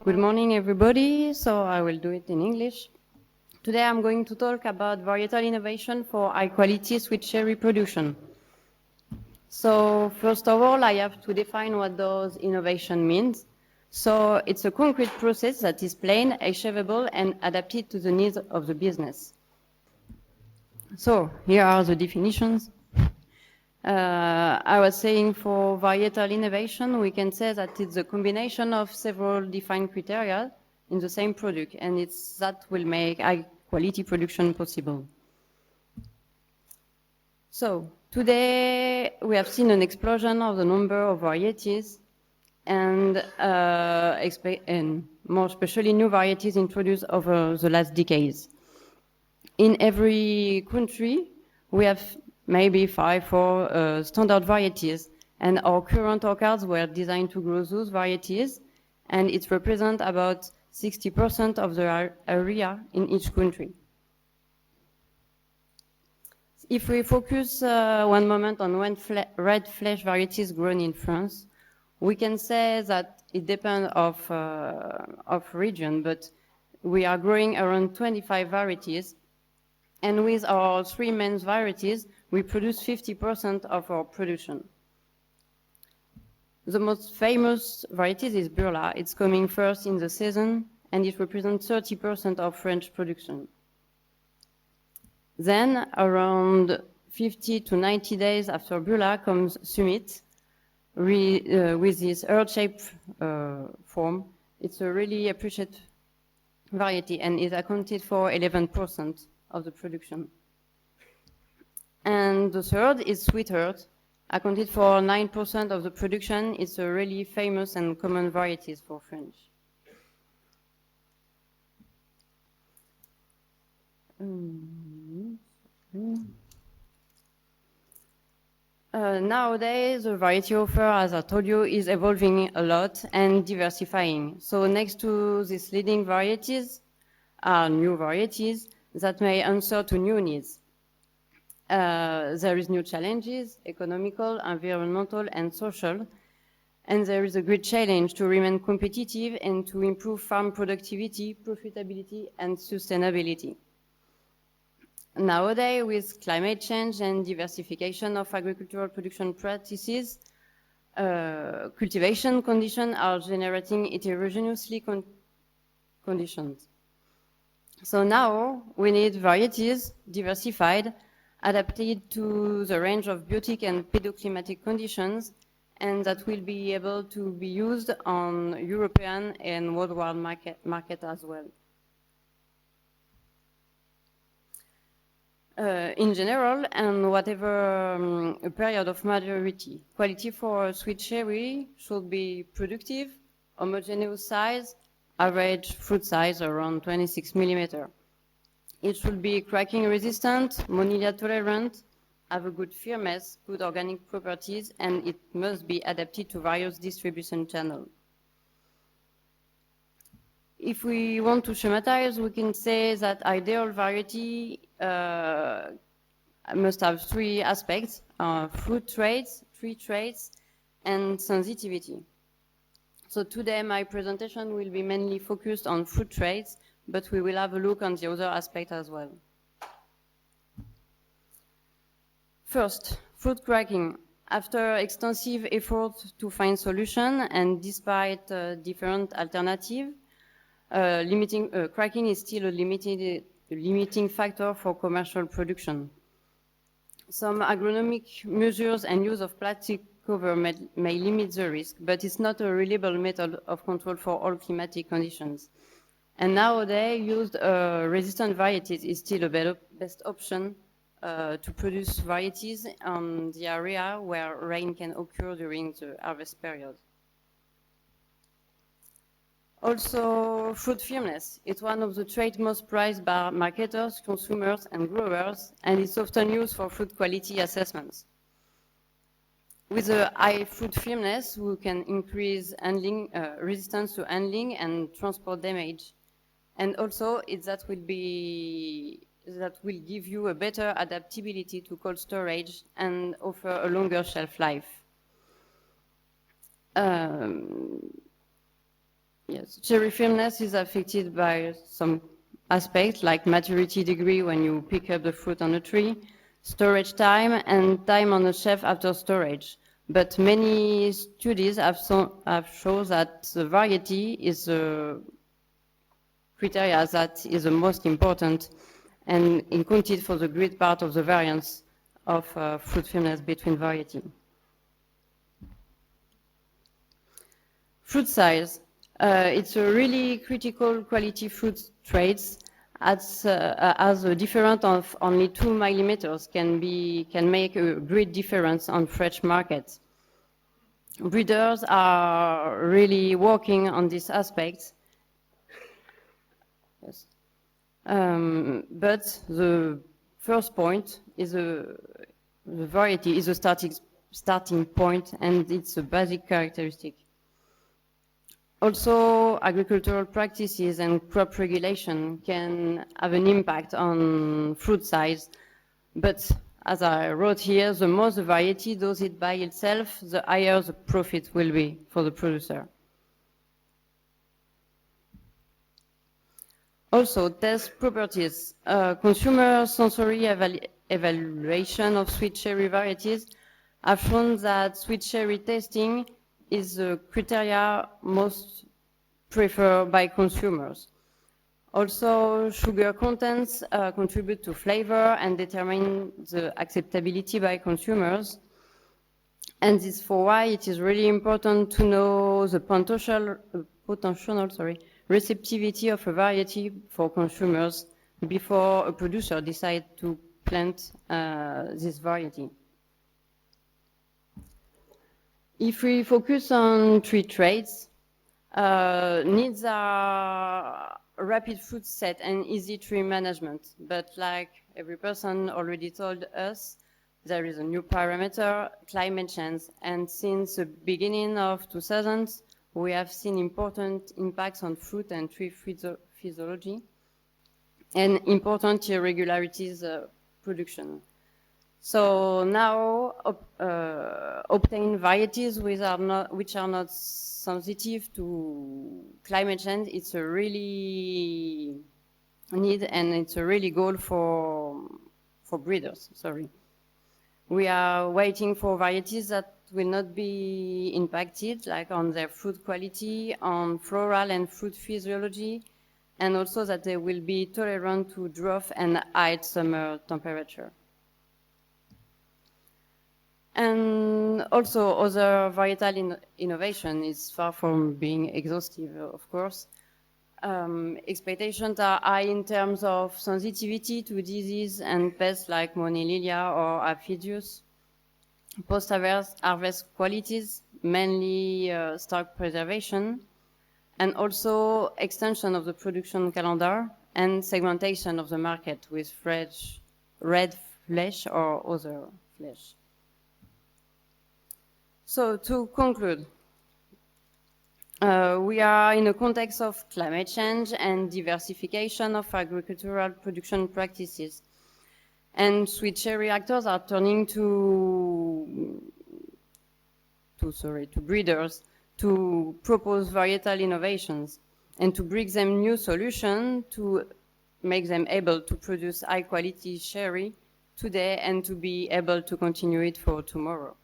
Good morning, everybody. So I will do it in English. Today I'm going to talk about varietal innovation for high-quality sweet cherry production. So first of all, I have to define what those innovation means. So it's a concrete process that is plain, achievable, and adapted to the needs of the business. So here are the definitions. I was saying for varietal innovation, we can say that it's a combination of several defined criteria in the same product, and it's that will make high quality production possible. So today we have seen an explosion of the number of varieties and more especially new varieties introduced over the last decades. In every country, we have maybe 4 standard varieties, and our current orchards were designed to grow those varieties, and it represents about 60% of the area in each country. If we focus one moment on red flesh varieties grown in France, we can say that it depends of region, but we are growing around 25 varieties. And with our 3 main varieties, we produce 50% of our production. The most famous varieties is Burla. It's coming first in the season, and it represents 30% of French production. Then, around 50 to 90 days after Burla comes Summit, with this heart-shaped form. It's a really appreciated variety, and it accounted for 11% of the production. And the third is Sweet Heart, accounted for 9% of the production. It's a really famous and common varieties for French. Nowadays, the variety offer, as I told you, is evolving a lot and diversifying. So next to these leading varieties are new varieties that may answer to new needs. There is new challenges, economical, environmental, and social, and there is a great challenge to remain competitive and to improve farm productivity, profitability, and sustainability. Nowadays, with climate change and diversification of agricultural production practices, cultivation conditions are generating heterogeneously conditions. So now we need varieties diversified, adapted to the range of biotic and pedoclimatic conditions, and that will be able to be used on European and worldwide market as well. In general, and whatever period of maturity, quality for sweet cherry should be productive, homogeneous size, average fruit size around 26 millimeter. It should be cracking resistant, monilla tolerant, have a good firmness, good organic properties, and it must be adapted to various distribution channels. If we want to schematize, we can say that ideal variety must have 3 aspects, fruit traits, tree traits, and sensitivity. So today my presentation will be mainly focused on fruit traits, but we will have a look on the other aspect as well. First, fruit cracking. After extensive effort to find solution and despite different alternatives, cracking is still a limiting factor for commercial production. Some agronomic measures and use of plastic cover may limit the risk, but it's not a reliable method of control for all climatic conditions. And nowadays, used resistant varieties is still a best option to produce varieties on the area where rain can occur during the harvest period. Also, fruit firmness. It's one of the traits most prized by marketers, consumers, and growers, and it's often used for fruit quality assessments. With a high fruit firmness, we can increase handling, resistance to handling and transport damage. And also, that will give you a better adaptability to cold storage and offer a longer shelf life. Yes, cherry firmness is affected by some aspects like maturity degree when you pick up the fruit on a tree, storage time, and time on the shelf after storage. But many studies have shown that the variety is the criteria that is the most important and accounted for the great part of the variance of fruit firmness between variety. Fruit size. It's a really critical quality fruit traits as a difference of only 2 millimeters can make a great difference on fresh markets. Breeders are really working on this aspect. Yes. But the first point is the variety is a starting point, and it's a basic characteristic. Also, agricultural practices and crop regulation can have an impact on fruit size, but as I wrote here, the more the variety does it by itself, the higher the profit will be for the producer. Also, test properties. Consumer sensory evaluation of sweet cherry varieties have shown that sweet cherry tasting is the criteria most preferred by consumers. Also, sugar contents contribute to flavor and determine the acceptability by consumers. And this is for why it is really important to know the potential receptivity of a variety for consumers before a producer decides to plant this variety. If we focus on 3 traits, needs are rapid fruit set and easy tree management. But like every person already told us, there is a new parameter, climate change. And since the beginning of 2000s, we have seen important impacts on fruit and tree physiology and important irregularities production. So now obtain varieties which are not sensitive to climate change. It's a really need and it's a really goal for breeders. Sorry, we are waiting for varieties that will not be impacted, like on their fruit quality, on floral and fruit physiology, and also that they will be tolerant to drought and high summer temperature. And also other varietal innovation is far from being exhaustive, of course. Expectations are high in terms of sensitivity to disease and pests like Monililia or Aphidius. Post-harvest qualities, mainly stock preservation, and also extension of the production calendar and segmentation of the market with fresh red flesh or other flesh. So to conclude, we are in a context of climate change and diversification of agricultural production practices. And sweet cherry actors are turning to breeders to propose varietal innovations and to bring them new solutions to make them able to produce high quality cherry today and to be able to continue it for tomorrow.